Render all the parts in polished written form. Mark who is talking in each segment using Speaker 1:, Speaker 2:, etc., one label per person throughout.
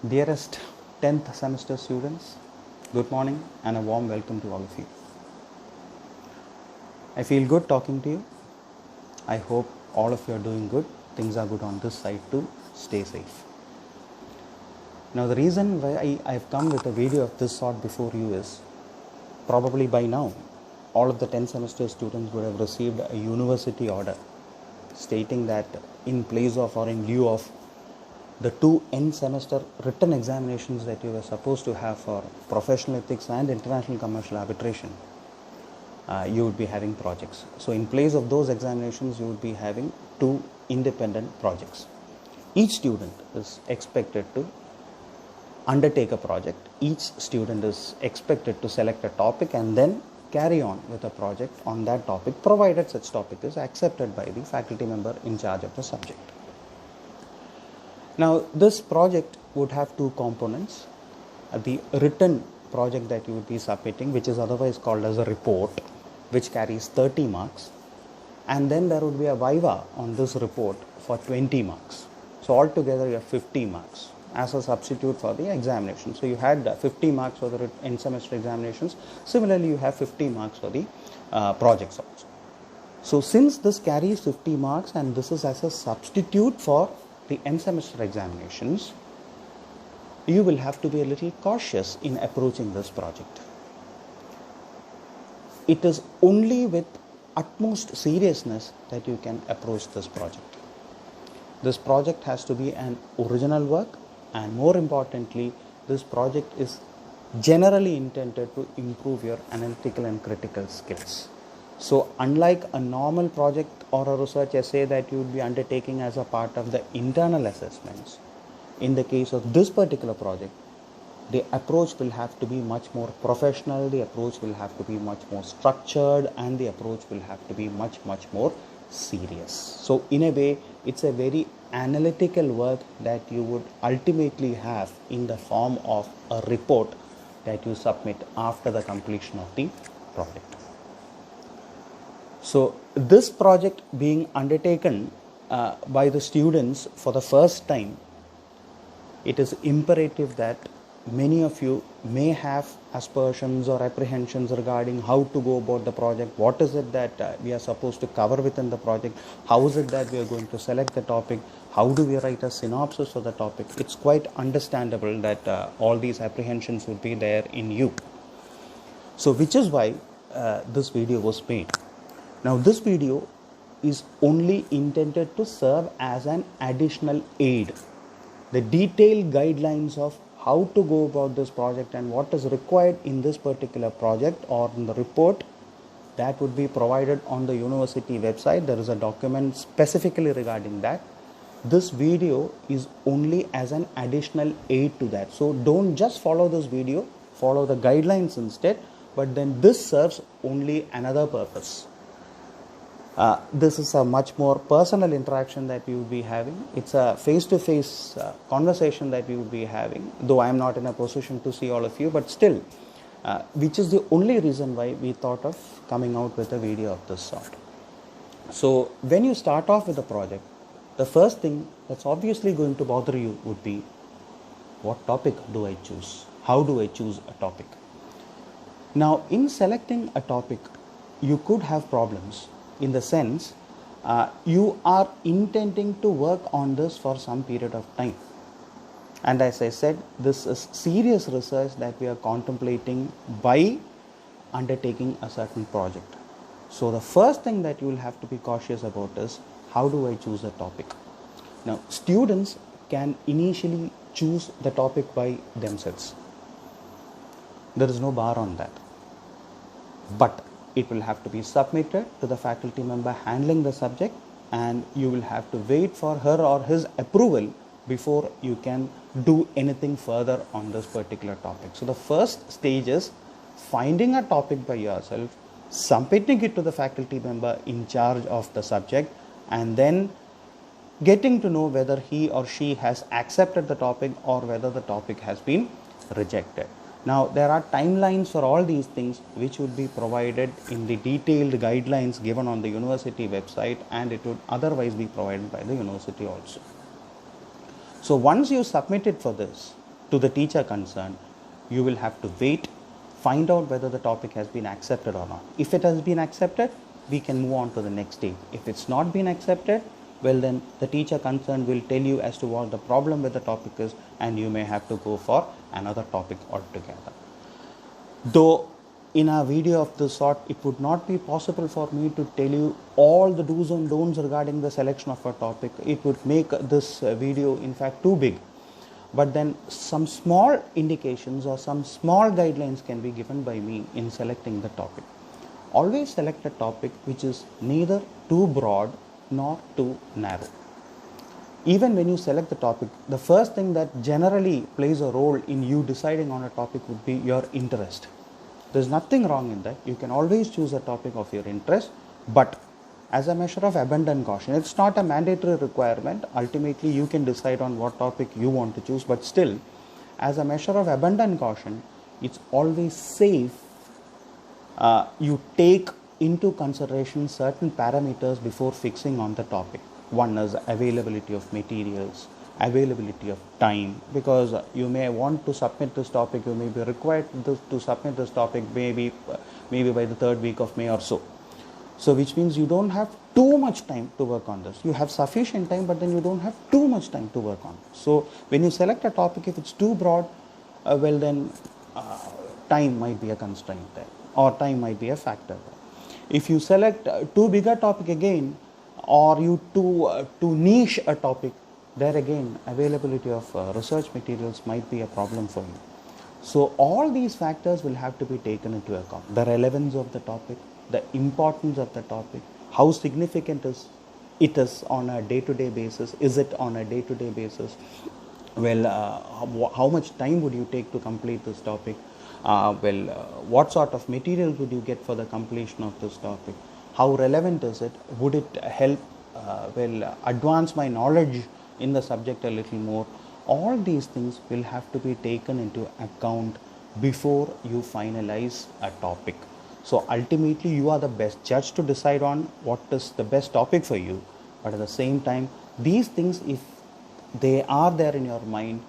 Speaker 1: Dearest 10th semester students, good morning and a warm welcome to all of you. I feel good talking to you. I hope all of you are doing good. Things are good on this side too. Stay safe. Now the reason why I have come with a video of this sort before you is probably by now all of the 10th semester students would have received a university order stating that in place of or in lieu of the two end semester written examinations that you were supposed to have for professional ethics and international commercial arbitration, you would be having projects. So in place of those examinations, you would be having two independent projects. Each student is expected to undertake a project. Each student is expected to select a topic and then carry on with a project on that topic, provided such topic is accepted by the faculty member in charge of the subject. Now, this project would have two components. The written project that you would be submitting, which is otherwise called as a report, which carries 30 marks. And then there would be a viva on this report for 20 marks. So altogether you have 50 marks as a substitute for the examination. So you had 50 marks for the end semester examinations. Similarly, you have 50 marks for the projects also. So since this carries 50 marks and this is as a substitute for the end semester examinations, you will have to be a little cautious in approaching this project. It is only with utmost seriousness that you can approach this project. This project has to be an original work, and more importantly, this project is generally intended to improve your analytical and critical skills. So unlike a normal project or a research essay that you would be undertaking as a part of the internal assessments, in the case of this particular project, the approach will have to be much more professional, the approach will have to be much more structured, and the approach will have to be much more serious. So in a way, it's a very analytical work that you would ultimately have in the form of a report that you submit after the completion of the project. So this project being undertaken by the students for the first time, it is imperative that many of you may have aspersions or apprehensions regarding how to go about the project. What is it that we are supposed to cover within the project? How is it that we are going to select the topic? How do we write a synopsis for the topic? It's quite understandable that all these apprehensions would be there in you. So which is why this video was made. Now this video is only intended to serve as an additional aid. The detailed guidelines of how to go about this project and what is required in this particular project or in the report, that would be provided on the university website. There is a document specifically regarding that. This video is only as an additional aid to that. So don't just follow this video, follow the guidelines instead, but then this serves only another purpose. This is a much more personal interaction that we will be having. It's a face-to-face conversation that we will be having, though I am not in a position to see all of you, but still, which is the only reason why we thought of coming out with a video of this sort. So when you start off with a project, the first thing that's obviously going to bother you would be, what topic do I choose? How do I choose a topic? Now, in selecting a topic, you could have problems. In the sense, you are intending to work on this for some period of time. And as I said, this is serious research that we are contemplating by undertaking a certain project. So the first thing that you will have to be cautious about is, how do I choose a topic? Now, students can initially choose the topic by themselves. There is no bar on that. But it will have to be submitted to the faculty member handling the subject, and you will have to wait for her or his approval before you can do anything further on this particular topic. So the first stage is finding a topic by yourself, submitting it to the faculty member in charge of the subject, and then getting to know whether he or she has accepted the topic or whether the topic has been rejected. Now, there are timelines for all these things which would be provided in the detailed guidelines given on the university website, and it would otherwise be provided by the university also. So once you submit it for this, to the teacher concerned, you will have to wait, find out whether the topic has been accepted or not. If it has been accepted, we can move on to the next stage. If it's not been accepted, well then the teacher concerned will tell you as to what the problem with the topic is, and you may have to go for another topic altogether. Though in a video of this sort, it would not be possible for me to tell you all the do's and don'ts regarding the selection of a topic. It would make this video in fact too big. But then some small indications or some small guidelines can be given by me in selecting the topic. Always select a topic which is neither too broad nor too narrow. Even when you select the topic, the first thing that generally plays a role in you deciding on a topic would be your interest. There's nothing wrong in that. You can always choose a topic of your interest, but as a measure of abundant caution, it's not a mandatory requirement. Ultimately, you can decide on what topic you want to choose, but still, as a measure of abundant caution, it's always safe you take into consideration certain parameters before fixing on the topic. One is availability of materials, availability of time, because you may want to submit this topic, you may be required to submit this topic maybe by the third week of May or so. So which means you don't have too much time to work on this. You have sufficient time, but then you don't have too much time to work on it. So when you select a topic, if it's too broad, well then time might be a constraint there, or time might be a factor there. If you select too big a topic again, or you too niche a topic, there again availability of research materials might be a problem for you. So all these factors will have to be taken into account. The relevance of the topic, the importance of the topic, how significant it is on a day-to-day basis. Is it on a day-to-day basis? Well, how much time would you take to complete this topic? What sort of material would you get for the completion of this topic? How relevant is it? Would it help advance my knowledge in the subject a little more? All these things will have to be taken into account before you finalize a topic. So ultimately you are the best judge to decide on what is the best topic for you, but at the same time these things, if they are there in your mind,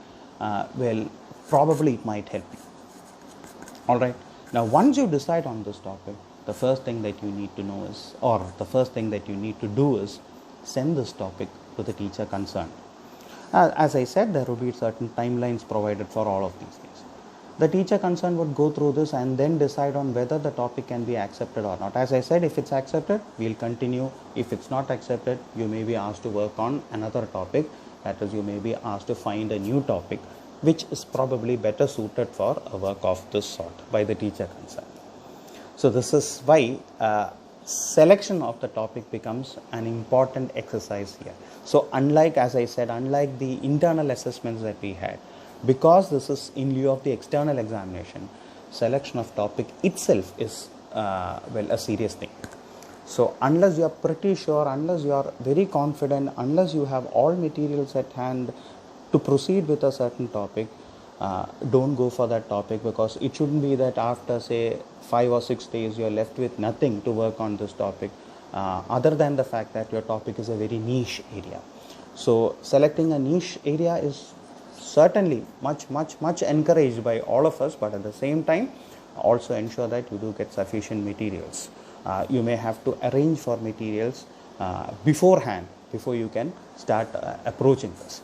Speaker 1: probably it might help you. Alright, now once you decide on this topic, the first thing that you need to know is, or the first thing that you need to do is send this topic to the teacher concerned. As I said, there will be certain timelines provided for all of these things. The teacher concerned would go through this and then decide on whether the topic can be accepted or not. As I said, if it's accepted, we'll continue. If it's not accepted, you may be asked to work on another topic. That is, you may be asked to find a new topic which is probably better suited for a work of this sort by the teacher concerned. So this is why selection of the topic becomes an important exercise here. So unlike, as I said, unlike the internal assessments that we had, because this is in lieu of the external examination, selection of topic itself is a serious thing. So unless you are pretty sure, unless you are very confident, unless you have all materials at hand to proceed with a certain topic, don't go for that topic, because it shouldn't be that after say 5 or 6 days you are left with nothing to work on this topic, other than the fact that your topic is a very niche area. So selecting a niche area is certainly much encouraged by all of us, but at the same time also ensure that you do get sufficient materials. You may have to arrange for materials beforehand before you can start approaching this.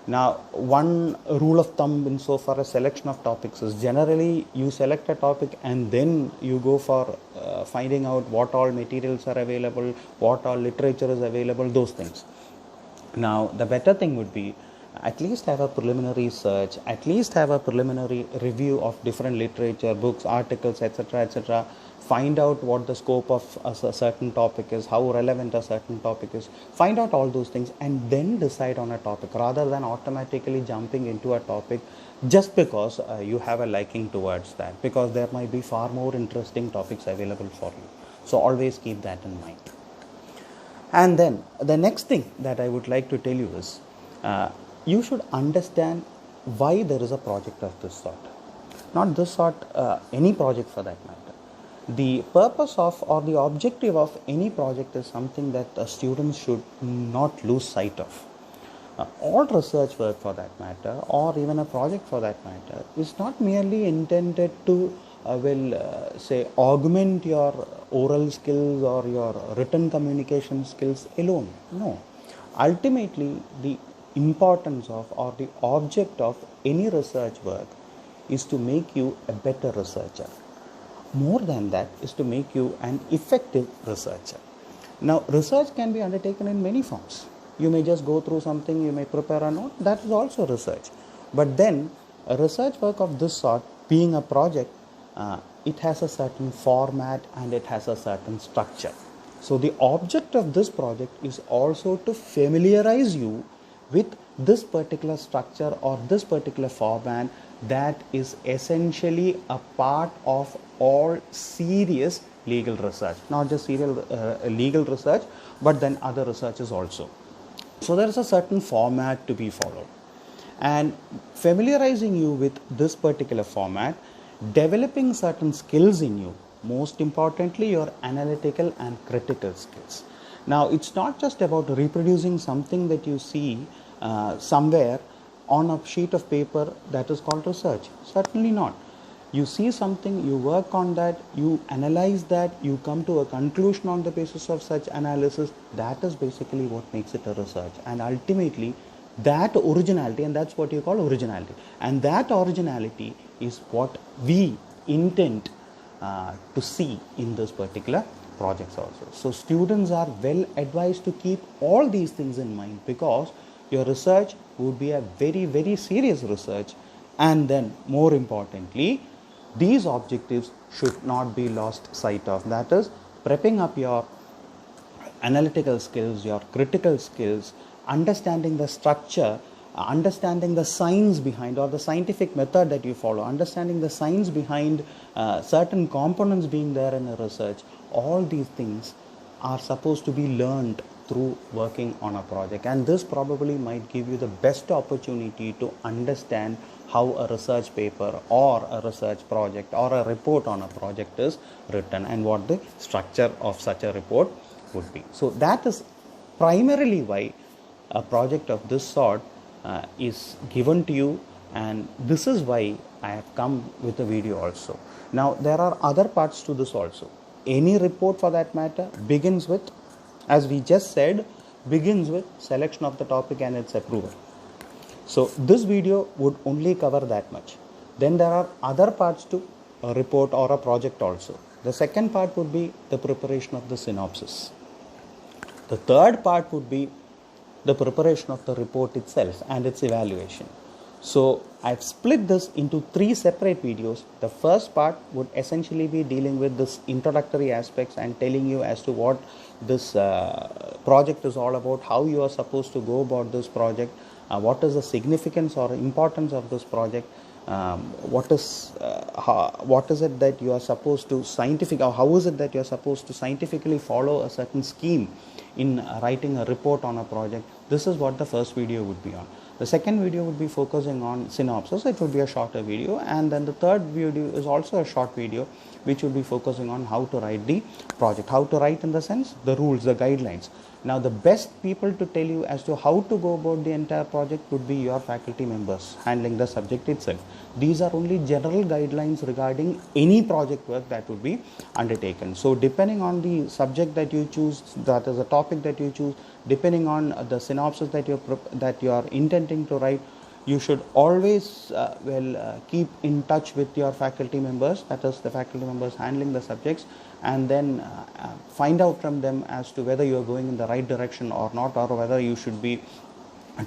Speaker 1: Now, one rule of thumb insofar as selection of topics is, generally you select a topic and then you go for finding out what all materials are available, what all literature is available, those things. Now, the better thing would be at least have a preliminary search, at least have a preliminary review of different literature, books, articles, etc., etc. Find out what the scope of a certain topic is, how relevant a certain topic is. Find out all those things and then decide on a topic, rather than automatically jumping into a topic just because you have a liking towards that, because there might be far more interesting topics available for you. So always keep that in mind. And then the next thing that I would like to tell you is, you should understand why there is a project of this sort. Not this sort, any project for that matter. The purpose of, or the objective of any project is something that students should not lose sight of. All research work for that matter, or even a project for that matter, is not merely intended to say augment your oral skills or your written communication skills alone. No. Ultimately, the importance of or the object of any research work is to make you a better researcher. More than that, is to make you an effective researcher. Now, research can be undertaken in many forms. You may just go through something, you may prepare a note, that is also research. But then, a research work of this sort, being a project, it has a certain format and it has a certain structure. So, the object of this project is also to familiarize you with this particular structure or this particular format that is essentially a part of all serious legal research, not just legal research, but then other researches also. So there is a certain format to be followed, and familiarizing you with this particular format, developing certain skills in you, most importantly your analytical and critical skills. Now it's not just about reproducing something that you see somewhere on a sheet of paper that is called research. Certainly not. You see something, you work on that, you analyze that, you come to a conclusion on the basis of such analysis. That is basically what makes it a research. And ultimately, that originality, and that's what you call originality. And that originality is what we intend to see in this particular projects also. So students are well advised to keep all these things in mind, because your research would be a very, very serious research. And then more importantly, these objectives should not be lost sight of. That is, prepping up your analytical skills, your critical skills, understanding the structure, understanding the science behind, or the scientific method that you follow, understanding the science behind certain components being there in a research. All these things are supposed to be learned through working on a project, and this probably might give you the best opportunity to understand how a research paper or a research project or a report on a project is written, and what the structure of such a report would be. So that is primarily why a project of this sort is given to you, and this is why I have come with a video also. Now there are other parts to this also. Any report for that matter begins with, as we just said, begins with selection of the topic and its approval. So this video would only cover that much. Then there are other parts to a report or a project also. The second part would be the preparation of the synopsis. The third part would be the preparation of the report itself and its evaluation. So I've split this into 3 separate videos. The first part would essentially be dealing with this introductory aspects and telling you as to what this project is all about, how you are supposed to go about this project, what is the significance or importance of this project, what is it that you are supposed to how is it that you are supposed to scientifically follow a certain scheme in writing a report on a project. This is what the first video would be on. The second video would be focusing on synopsis. It would be a shorter video, and then the third video is also a short video which would be focusing on how to write the project. How to write in the sense, the rules, the guidelines. Now the best people to tell you as to how to go about the entire project would be your faculty members handling the subject itself. These are only general guidelines regarding any project work that would be undertaken. So depending on the subject that you choose, that is a topic that you choose, depending on the synopsis that you are intending to write, you should always keep in touch with your faculty members, that is the faculty members handling the subjects, and then find out from them as to whether you are going in the right direction or not, or whether you should be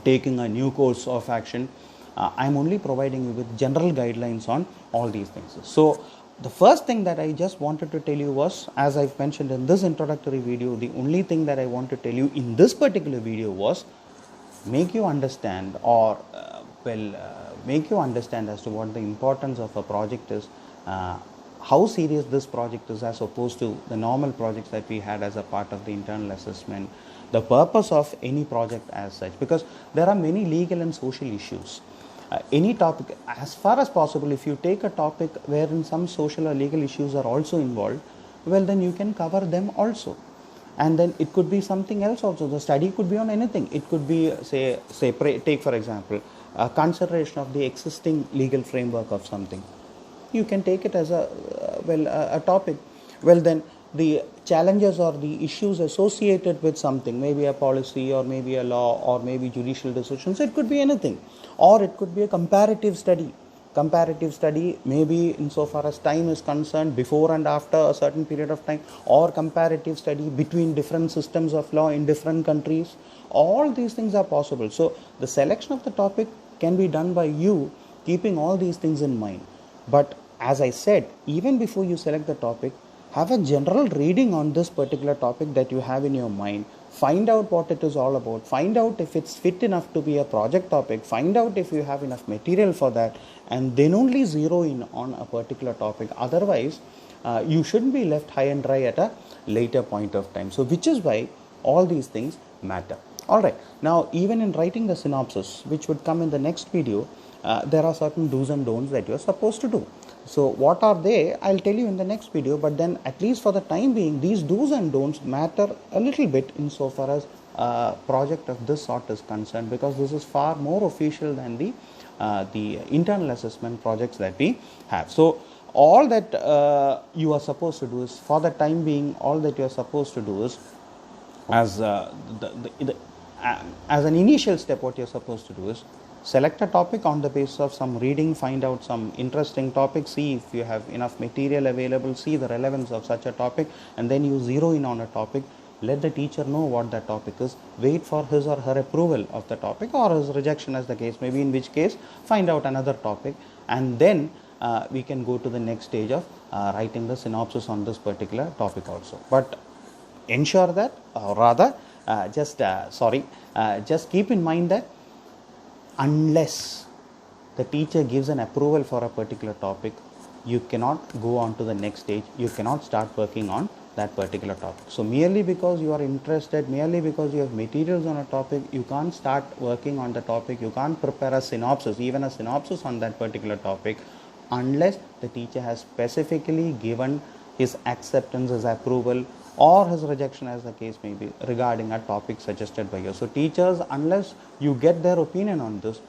Speaker 1: taking a new course of action. I am only providing you with general guidelines on all these things. So the first thing that I just wanted to tell you was, as I've mentioned in this introductory video, the only thing that I want to tell you in this particular video was make you understand, or make you understand as to what the importance of a project is, how serious this project is as opposed to the normal projects that we had as a part of the internal assessment, the purpose of any project as such, because there are many legal and social issues. Any topic, as far as possible, if you take a topic wherein some social or legal issues are also involved, well then you can cover them also. And then it could be something else also. The study could be on anything. It could be, take for example, a consideration of the existing legal framework of something. You can take it as a topic. Well, then the challenges or the issues associated with something, maybe a policy or maybe a law or maybe judicial decisions, it could be anything. Or it could be a comparative study. Comparative study maybe insofar as time is concerned, before and after a certain period of time, or comparative study between different systems of law in different countries. All these things are possible. So the selection of the topic can be done by you keeping all these things in mind. But as I said, even before you select the topic, have a general reading on this particular topic that you have in your mind. Find out what it is all about. Find out if it's fit enough to be a project topic. Find out if you have enough material for that, and then only zero in on a particular topic. Otherwise, you shouldn't be left high and dry at a later point of time. So which is why all these things matter. Alright, now even in writing the synopsis, which would come in the next video, there are certain do's and don'ts that you are supposed to do. So what are they? I'll tell you in the next video, but then at least for the time being, these do's and don'ts matter a little bit insofar as project of this sort is concerned, because this is far more official than the internal assessment projects that we have. So all that you are supposed to do is, for the time being, all that you are supposed to do is, as an initial step, what you're supposed to do is select a topic on the basis of some reading, find out some interesting topic, see if you have enough material available, see the relevance of such a topic, and then you zero in on a topic. Let the teacher know what that topic is, wait for his or her approval of the topic or his rejection as the case may be, in which case find out another topic, and then we can go to the next stage of writing the synopsis on this particular topic also. But ensure that, or rather just keep in mind that unless the teacher gives an approval for a particular topic, you cannot go on to the next stage, you cannot start working on that particular topic. So merely because you are interested, merely because you have materials on a topic, you can't start working on the topic, you can't prepare a synopsis, even a synopsis on that particular topic, unless the teacher has specifically given his acceptance, his approval or his rejection as the case may be regarding a topic suggested by you. So teachers, unless you get their opinion on this,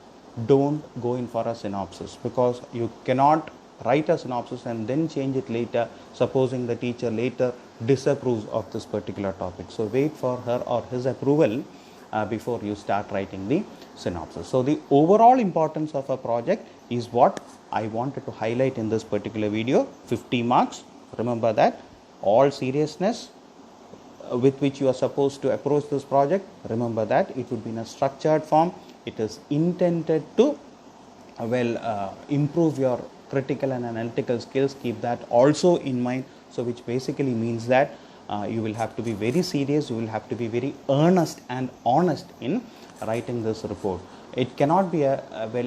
Speaker 1: don't go in for a synopsis, because you cannot write a synopsis and then change it later, supposing the teacher later disapproves of this particular topic. So wait for her or his approval before you start writing the synopsis. So the overall importance of a project is what I wanted to highlight in this particular video. 50 marks. Remember that. All seriousness with which you are supposed to approach this project, remember that it would be in a structured form. It is intended to improve your critical and analytical skills. Keep that also in mind. So which basically means that you will have to be very serious, you will have to be very earnest and honest in writing this report. It cannot be a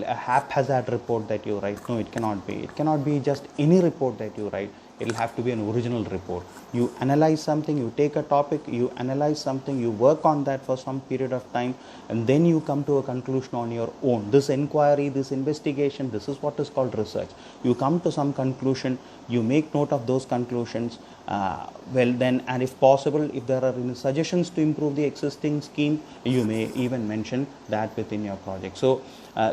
Speaker 1: haphazard report that you write. No, it cannot be. It cannot be just any report that you write. It will have to be an original report. You analyze something, you take a topic, you analyze something, you work on that for some period of time, and then you come to a conclusion on your own. This inquiry, this investigation, this is what is called research. You come to some conclusion, you make note of those conclusions, and if possible, if there are any suggestions to improve the existing scheme, you may even mention that within your project. So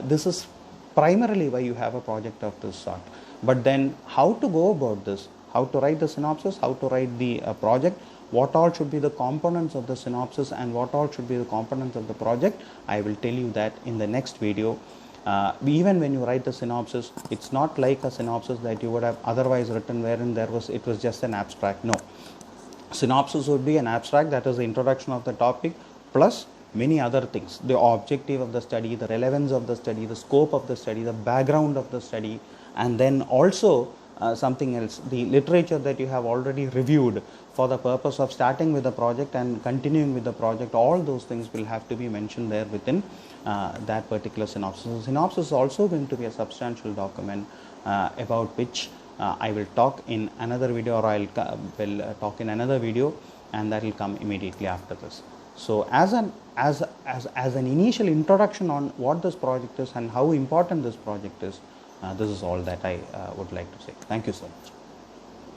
Speaker 1: this is primarily why you have a project of this sort. But then how to go about this, how to write the synopsis, how to write the project, what all should be the components of the synopsis and what all should be the components of the project, I will tell you that in the next video. Even when you write the synopsis, it's not like a synopsis that you would have otherwise written wherein it was just an abstract. No, synopsis would be an abstract, that is the introduction of the topic plus many other things, the objective of the study, the relevance of the study, the scope of the study, the background of the study, and then also something else, the literature that you have already reviewed for the purpose of starting with the project and continuing with the project. All those things will have to be mentioned there within that particular synopsis. The synopsis is also going to be a substantial document about which I will talk in another video, or I will talk in another video, and that will come immediately after this. So as an initial introduction on what this project is and how important this project is, this is all that I would like to say. Thank you so much.